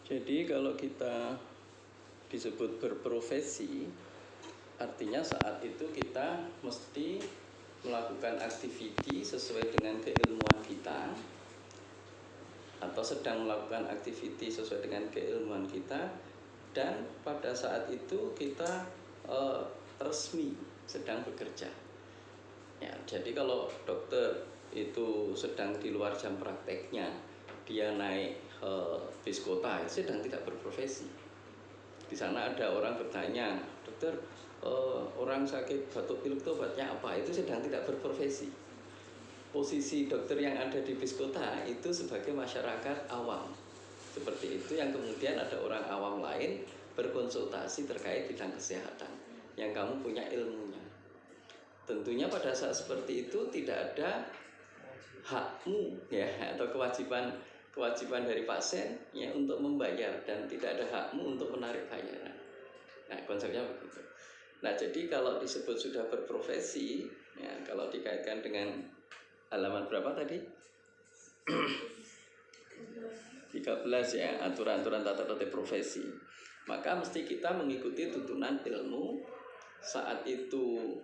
Jadi kalau kita disebut berprofesi, artinya saat itu kita mesti melakukan aktiviti sesuai dengan keilmuan kita, atau sedang melakukan aktiviti sesuai dengan keilmuan kita, dan pada saat itu kita resmi sedang bekerja. Ya, jadi kalau dokter itu sedang di luar jam prakteknya, dia naik bis kota, itu sedang tidak berprofesi. Di sana ada orang bertanya, dokter, orang sakit batuk pilek itu obatnya apa? Itu sedang tidak berprofesi. Posisi dokter yang ada di bis kota itu sebagai masyarakat awam. Seperti itu, yang kemudian ada orang awam lain berkonsultasi terkait bidang kesehatan yang kamu punya ilmunya. Tentunya pada saat seperti itu tidak ada hakmu ya, atau kewajiban dari pasien ya untuk membayar, dan tidak ada hakmu untuk menarik bayaran. Nah, konsepnya begitu. Nah, jadi kalau disebut sudah berprofesi ya, kalau dikaitkan dengan halaman berapa tadi? 13 ya, aturan-aturan tata tertib profesi. Maka mesti kita mengikuti tuntunan ilmu saat itu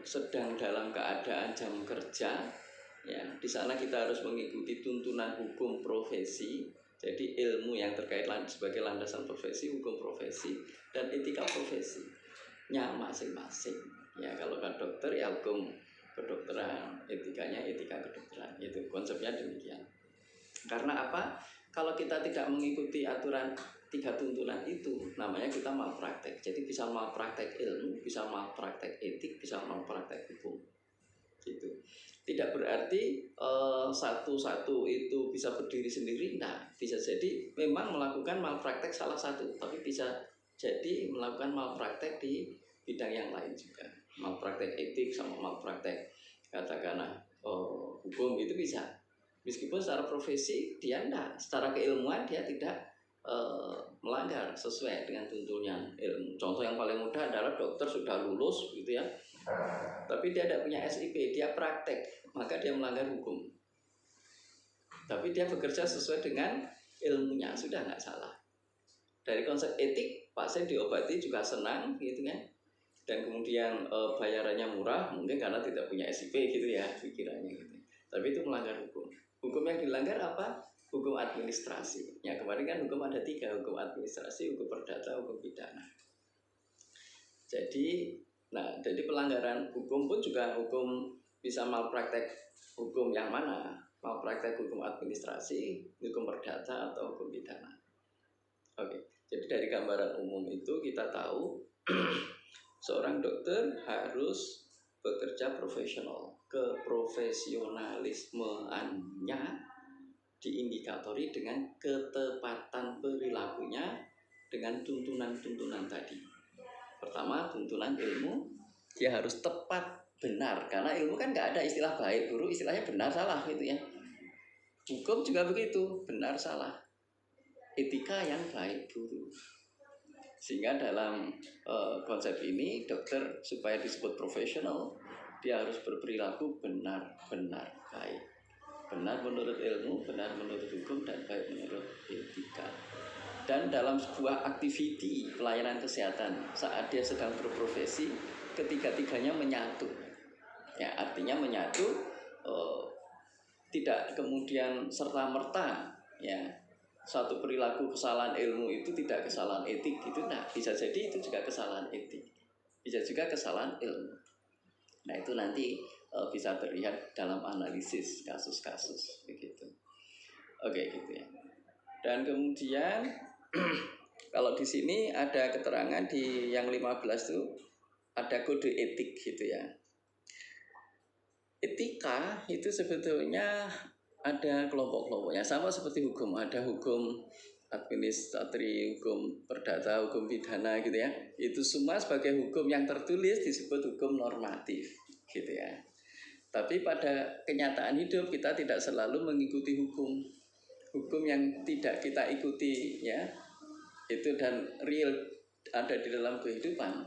sedang dalam keadaan jam kerja ya. Di sana kita harus mengikuti tuntunan hukum profesi. Jadi ilmu yang terkait sebagai landasan profesi, hukum profesi, dan etika profesi nya masing-masing ya. Kalau kan dokter ya hukum kedokteran, etikanya etika kedokteran. Itu konsepnya demikian. Karena apa? Kalau kita tidak mengikuti aturan 3 tuntunan itu, namanya kita malpraktek. Jadi bisa malpraktek ilmu, bisa malpraktek etik, bisa malpraktek hukum. Gitu. Tidak berarti satu-satu itu bisa berdiri sendiri. Nah, bisa jadi memang melakukan malpraktek salah satu, tapi bisa jadi melakukan malpraktek di bidang yang lain juga. Malpraktek etik sama malpraktek katakanlah hukum itu bisa. Meskipun secara profesi dia enggak, secara keilmuan dia tidak melanggar sesuai dengan tuntunan ilmu. Contoh yang paling mudah adalah dokter sudah lulus gitu ya, tapi dia tidak punya SIP, dia praktek, maka dia melanggar hukum. Tapi dia bekerja sesuai dengan ilmunya, sudah nggak salah. Dari konsep etik, pasien diobati juga senang gitu kan, dan kemudian bayarannya murah, mungkin karena tidak punya SIP gitu ya pikirannya gitu. Tapi itu melanggar hukum. Hukum yang dilanggar apa? Hukum administrasi. Ya, kemarin kan hukum ada 3, hukum administrasi, hukum perdata, hukum pidana. Jadi pelanggaran hukum pun juga hukum bisa malpraktek hukum yang mana? Malpraktek hukum administrasi, hukum perdata, atau hukum pidana. Oke, jadi dari gambaran umum itu kita tahu seorang dokter harus bekerja profesional. Keprofesionalismeannya diindikatori dengan ketepatan perilakunya dengan tuntunan-tuntunan tadi. Pertama, tuntunan ilmu, dia harus tepat, benar. Karena ilmu kan nggak ada istilah baik buruk, istilahnya benar salah gitu ya. Hukum juga begitu, benar salah. Etika yang baik buruk. Sehingga dalam konsep ini dokter supaya disebut profesional, dia harus berperilaku benar-benar baik. Benar menurut ilmu, benar menurut hukum, dan baik menurut etika. Dan dalam sebuah aktiviti pelayanan kesehatan saat dia sedang berprofesi, ketiga-tiganya menyatu. Ya, artinya menyatu, tidak kemudian serta-merta ya. Suatu perilaku kesalahan ilmu itu tidak kesalahan etik gitu. Nah, bisa jadi itu juga kesalahan etik. Bisa juga kesalahan ilmu. Nah, itu nanti bisa terlihat dalam analisis kasus-kasus begitu. Oke, gitu ya. Dan kemudian kalau di sini ada keterangan di yang 15 itu ada kode etik gitu ya. Etika itu sebetulnya ada kelompok-kelompoknya, sama seperti hukum. Ada hukum administrasi, hukum perdata, hukum pidana gitu ya. Itu semua sebagai hukum yang tertulis disebut hukum normatif gitu ya. Tapi pada kenyataan hidup kita tidak selalu mengikuti hukum yang tidak kita ikuti ya. Itu dan real ada di dalam kehidupan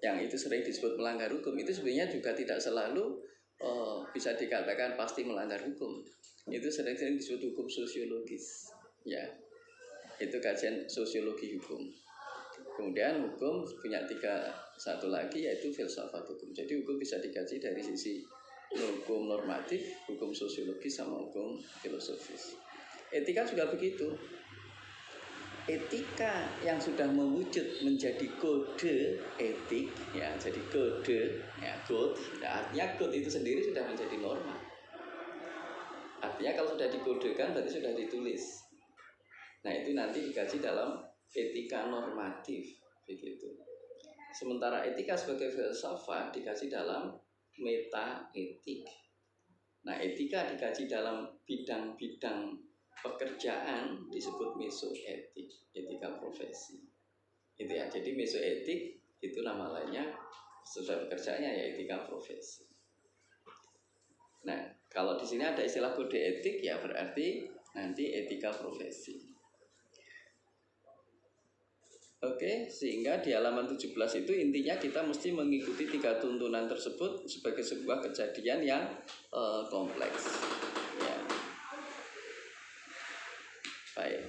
yang itu sering disebut melanggar hukum, itu sebenarnya juga tidak selalu bisa dikatakan pasti melanggar hukum. Itu sering-sering disebut hukum sosiologis ya. Itu kajian sosiologi hukum. Kemudian hukum punya satu lagi yaitu filsafat hukum. Jadi hukum bisa dikaji dari sisi hukum normatif, hukum sosiologis, sama hukum filosofis. Etika juga begitu. Etika yang sudah mewujud menjadi kode etik, ya, jadi kode, ya, code. Nah, artinya code itu sendiri sudah menjadi norma. Artinya kalau sudah dikodekan berarti sudah ditulis. Nah, itu nanti dikaji dalam etika normatif, begitu. Sementara etika sebagai filsafat dikaji dalam meta etik. Nah, etika dikaji dalam bidang-bidang pekerjaan disebut mesoetik, etika profesi. Itu ya. Jadi mesoetik itu nama lainnya sesuai pekerjaannya ya etika profesi. Nah, kalau di sini ada istilah kode etik ya berarti nanti etika profesi. Oke, sehingga di halaman 17 itu intinya kita mesti mengikuti 3 tuntunan tersebut sebagai sebuah kejadian yang kompleks. Ya. Baik,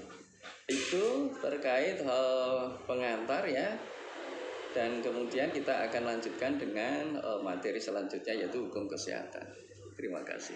itu terkait pengantar ya. Dan kemudian kita akan lanjutkan dengan materi selanjutnya yaitu hukum kesehatan. Terima kasih.